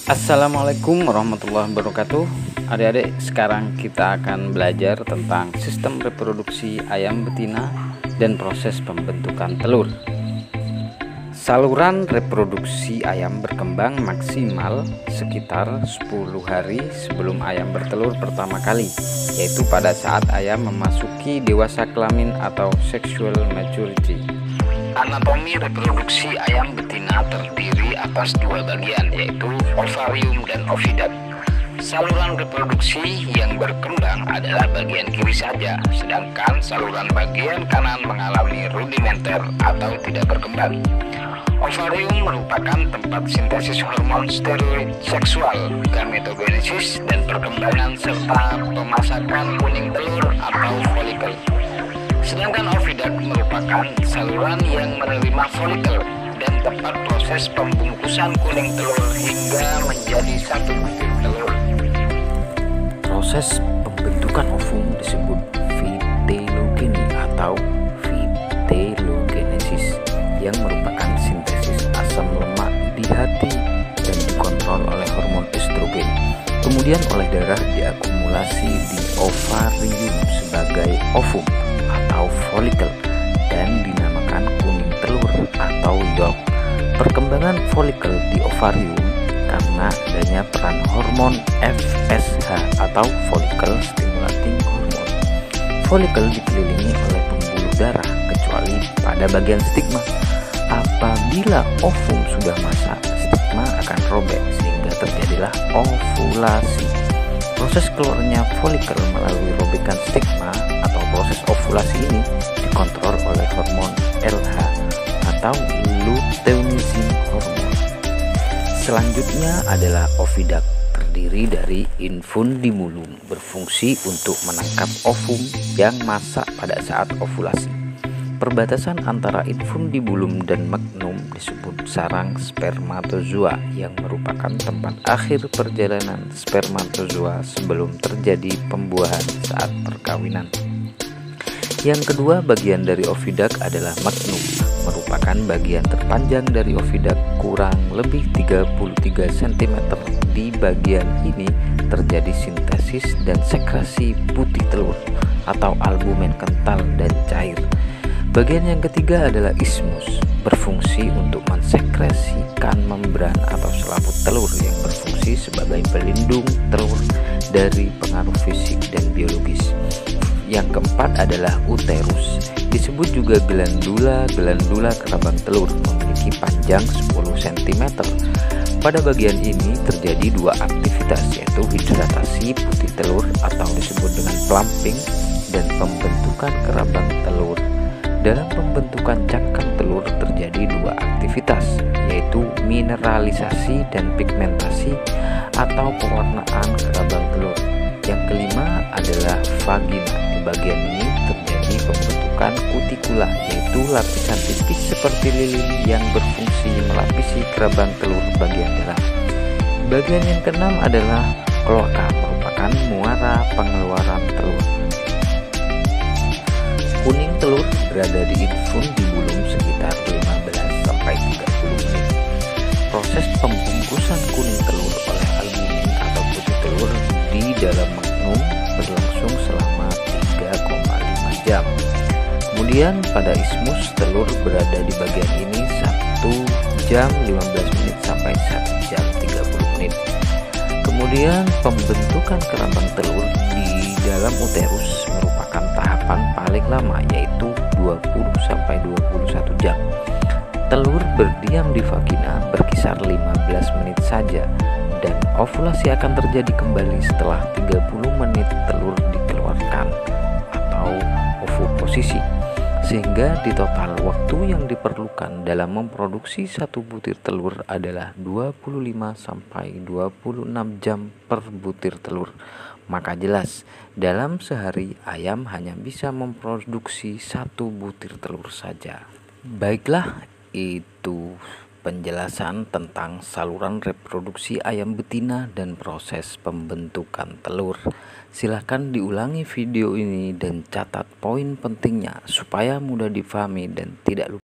Assalamualaikum warahmatullahi wabarakatuh. Adik-adik, sekarang kita akan belajar tentang sistem reproduksi ayam betina dan proses pembentukan telur. Saluran reproduksi ayam berkembang maksimal sekitar 10 hari sebelum ayam bertelur pertama kali, yaitu pada saat ayam memasuki dewasa kelamin atau sexual maturity. Anatomi reproduksi ayam betina terdiri atas dua bagian, yaitu ovarium dan ovidat. Saluran reproduksi yang berkembang adalah bagian kiri saja, sedangkan saluran bagian kanan mengalami rudimenter atau tidak berkembang. Ovarium merupakan tempat sintesis hormon steroid seksual, gametogenesis, dan perkembangan serta pemasakan kuning telur atau folikel. Sedangkan ovidat merupakan saluran yang menerima folikel dan tempat proses pembungkusan kuning telur hingga menjadi satu butir telur. Proses pembentukan ovum disebut vitellogeny atau vitellogenesis, yang merupakan sintesis asam lemak di hati dan dikontrol oleh hormon estrogen. Kemudian oleh darah diakumulasi di ovarium sebagai ovum atau folikel dan dinamakan kuning telur atau yolk. Perkembangan folikel di ovarium karena adanya peran hormon FSH atau follicle stimulating hormone. Folikel dikelilingi oleh pembuluh darah kecuali pada bagian stigma. Apabila ovum sudah masak, stigma akan robek sehingga terjadilah ovulasi. Proses keluarnya folikel melalui robekan stigma atau proses ovulasi ini dikontrol oleh hormon LH atau luteinizing hormone. Selanjutnya adalah ovidak, terdiri dari infundibulum, berfungsi untuk menangkap ovum yang masak pada saat ovulasi. Perbatasan antara infundibulum dan magnum disebut sarang spermatozoa, yang merupakan tempat akhir perjalanan spermatozoa sebelum terjadi pembuahan saat perkawinan. Yang kedua bagian dari ovidak adalah magnum, merupakan bagian terpanjang dari ovidak, kurang lebih 33 cm. Di bagian ini terjadi sintesis dan sekresi putih telur atau albumen kental dan cair. Bagian yang ketiga adalah ismus, berfungsi untuk mensekresikan membran atau selaput telur yang berfungsi sebagai pelindung telur dari pengaruh fisik dan biologis. Yang keempat adalah uterus, disebut juga glandula kerabang telur, memiliki panjang 10 cm. Pada bagian ini terjadi dua aktivitas, yaitu hidratasi putih telur atau disebut dengan plumping dan pembentukan kerabang telur. Dalam pembentukan cangkang telur terjadi dua aktivitas, yaitu mineralisasi dan pigmentasi atau pewarnaan kerabang telur. Yang kelima adalah vagina. Di bagian ini terjadi pembentukan kutikula, yaitu lapisan tipis seperti lilin yang berfungsi melapisi kerabang telur bagian dalam. Bagian yang keenam adalah kloaka, merupakan muara pengeluaran telur. Kuning telur berada di infundibulum sekitar 15-30 menit. Proses pembungkusan kuning telur oleh albumin atau putih telur di dalam magnum berlangsung selama 3,5 jam. Kemudian pada ismus, telur berada di bagian ini 1 jam 15 menit sampai 1 jam 30 menit. Kemudian pembentukan kerambang telur di dalam uterus merupakan tahapan paling lama, yaitu 20-21 jam. Telur berdiam di vagina berkisar 15 menit saja, dan ovulasi akan terjadi kembali setelah 30 menit telur dikeluarkan atau ovoposisi. Sehingga di total waktu yang diperlukan dalam memproduksi satu butir telur adalah 25-26 jam per butir telur. Maka jelas, dalam sehari ayam hanya bisa memproduksi satu butir telur saja. Baiklah, itu penjelasan tentang saluran reproduksi ayam betina dan proses pembentukan telur. Silahkan diulangi video ini dan catat poin pentingnya supaya mudah difahami dan tidak lupa.